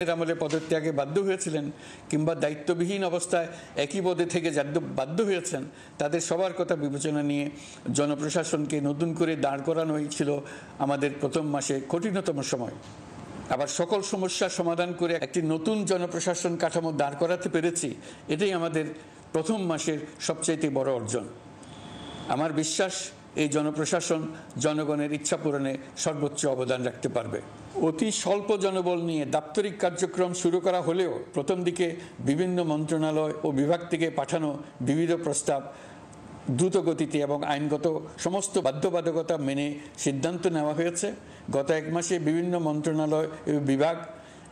আমলে পদত্যাগে বাধ্য হয়েছিলেন কিংবা দায়িত্ববিহীন অবস্থায় একই পদে থেকে বাধ্য হয়েছেন, তাদের সবার কথা বিবেচনা নিয়ে জনপ্রশাসনকে নতুন করে দাঁড় করানোই ছিল আমাদের প্রথম মাসে কঠিনতম সময়। আবার সকল সমস্যার সমাধান করে একটি নতুন জনপ্রশাসন কাঠামো দাঁড় করাতে পেরেছি, এটাই আমাদের প্রথম মাসের সবচাইতে বড় অর্জন। আমার বিশ্বাস এই জনপ্রশাসন জনগণের ইচ্ছা পূরণে সর্বোচ্চ অবদান রাখতে পারবে। অতি স্বল্প জনবল নিয়ে দাপ্তরিক কার্যক্রম শুরু করা হলেও প্রথম দিকে বিভিন্ন মন্ত্রণালয় ও বিভাগ থেকে পাঠানো বিবিধ প্রস্তাব দ্রুত গতিতে এবং আইনগত সমস্ত বাধ্যবাধকতা মেনে সিদ্ধান্ত নেওয়া হয়েছে। গত এক মাসে বিভিন্ন মন্ত্রণালয় ও বিভাগ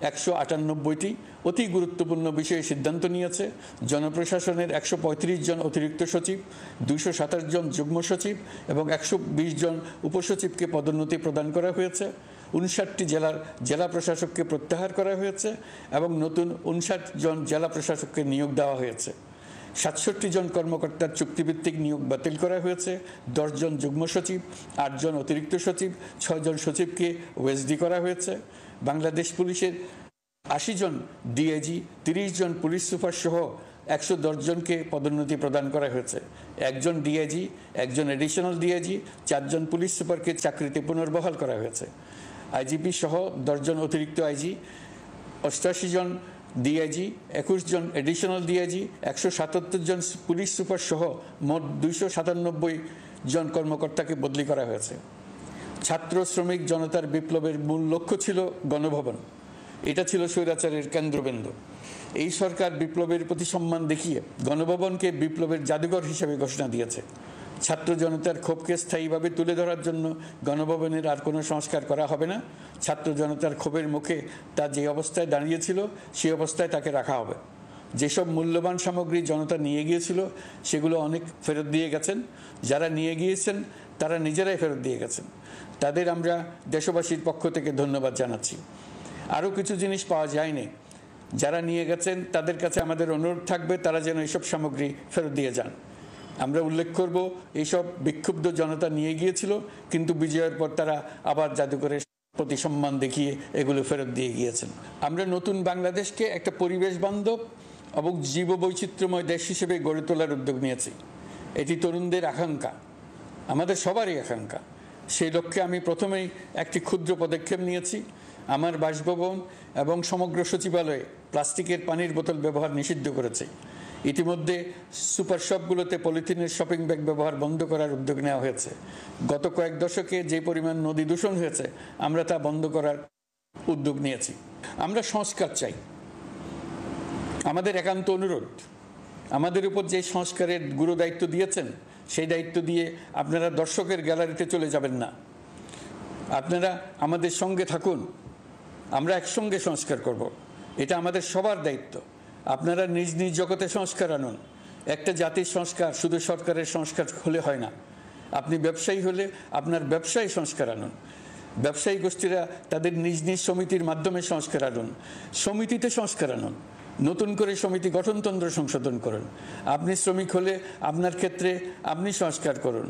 198টি অতি গুরুত্বপূর্ণ বিষয়ে সিদ্ধান্ত নিয়েছে। জনপ্রশাসনের 135 জন অতিরিক্ত সচিব, 227 জন যুগ্ম সচিব এবং 120 জন উপসচিবকে পদোন্নতি প্রদান করা হয়েছে। 59টি জেলা প্রশাসককে প্রত্যাহার করা হয়েছে এবং নতুন 59 জন জেলা প্রশাসককে নিয়োগ দেওয়া হয়েছে। 67 জন কর্মকর্তার চুক্তিভিত্তিক নিয়োগ বাতিল করা হয়েছে। 10 জন যুগ্ম সচিব, 8 জন অতিরিক্ত সচিব, 6 জন সচিবকে ওএসডি করা হয়েছে। বাংলাদেশ পুলিশের 80 জন ডিআইজি, 30 জন পুলিশ সুপার সহ 110 জনকে পদোন্নতি প্রদান করা হয়েছে। 1 জন ডিআইজি, 1 জন এডিশনাল ডিআইজি, 4 জন পুলিশ সুপারকে চাকরিতে পুনর্বহাল করা হয়েছে। আইজিপি সহ 10 জন অতিরিক্ত আইজি, 88 জন ডিআইজি, 21 জন এডিশনাল ডিআইজি, 177 জন পুলিশ সুপার সহ মোট 297 জন কর্মকর্তাকে বদলি করা হয়েছে। ছাত্র শ্রমিক জনতার বিপ্লবের মূল লক্ষ্য ছিল গণভবন, এটা ছিল স্বৈরাচারের কেন্দ্রবিন্দু। এই সরকার বিপ্লবের প্রতি সম্মান দেখিয়ে গণভবনকে বিপ্লবের জাদুঘর হিসেবে ঘোষণা দিয়েছে। ছাত্র জনতার ক্ষোভকে স্থায়ীভাবে তুলে ধরার জন্য গণভবনের আর কোনো সংস্কার করা হবে না। ছাত্র জনতার ক্ষোভের মুখে তা যে অবস্থায় দাঁড়িয়েছিল সেই অবস্থায় তাকে রাখা হবে। যেসব মূল্যবান সামগ্রী জনতা নিয়ে গিয়েছিল সেগুলো অনেক ফেরত দিয়ে গেছেন। যারা নিয়ে গিয়েছেন তারা নিজেরাই ফেরত দিয়ে গেছেন, তাদের আমরা দেশবাসীর পক্ষ থেকে ধন্যবাদ জানাচ্ছি। আরও কিছু জিনিস পাওয়া যায়নি, যারা নিয়ে গেছেন তাদের কাছে আমাদের অনুরোধ থাকবে তারা যেন এইসব সামগ্রী ফেরত দিয়ে যান। আমরা উল্লেখ করব এইসব বিক্ষুব্ধ জনতা নিয়ে গিয়েছিল, কিন্তু বিজয়ের পর তারা আবার জাদুঘরের প্রতি সম্মান দেখিয়ে এগুলো ফেরত দিয়ে গিয়েছেন। আমরা নতুন বাংলাদেশকে একটা পরিবেশ বান্ধব এবং জীববৈচিত্র্যময় দেশ হিসেবে গড়ে তোলার উদ্যোগ নিয়েছি। এটি তরুণদের আকাঙ্ক্ষা, আমাদের সবারই আকাঙ্ক্ষা। সেই লক্ষ্যে আমি প্রথমেই একটি ক্ষুদ্র পদক্ষেপ নিয়েছি। আমার বাসভবন এবং সমগ্র সচিবালয়ে প্লাস্টিকের পানির বোতল ব্যবহার নিষিদ্ধ করেছে। ইতিমধ্যে সুপার শপগুলোতে পলিথিনের শপিং ব্যাগ ব্যবহার বন্ধ করার উদ্যোগ নেওয়া হয়েছে। গত কয়েক দশকে যে পরিমাণ নদী দূষণ হয়েছে আমরা তা বন্ধ করার উদ্যোগ নিয়েছি। আমরা সংস্কার চাই, আমাদের একান্ত অনুরোধ। আমাদের উপর যে সংস্কারের গুরু দায়িত্ব দিয়েছেন সেই দায়িত্ব দিয়ে আপনারা দর্শকের গ্যালারিতে চলে যাবেন না, আপনারা আমাদের সঙ্গে থাকুন। আমরা একসঙ্গে সংস্কার করব, এটা আমাদের সবার দায়িত্ব। আপনারা নিজ নিজ জগতে সংস্কার আনুন। একটা জাতির সংস্কার শুধু সরকারের সংস্কার হলে হয় না। আপনি ব্যবসায়ী হলে আপনার ব্যবসায় সংস্কার আনুন। ব্যবসায়ী গোষ্ঠীরা তাদের নিজ নিজ সমিতির মাধ্যমে সংস্কার আনুন। সমিতিতে সংস্কার আনুন, নতুন করে সমিতি গঠনতন্ত্র সংশোধন করুন। আপনি শ্রমিক হলে আপনার ক্ষেত্রে আপনি সংস্কার করুন।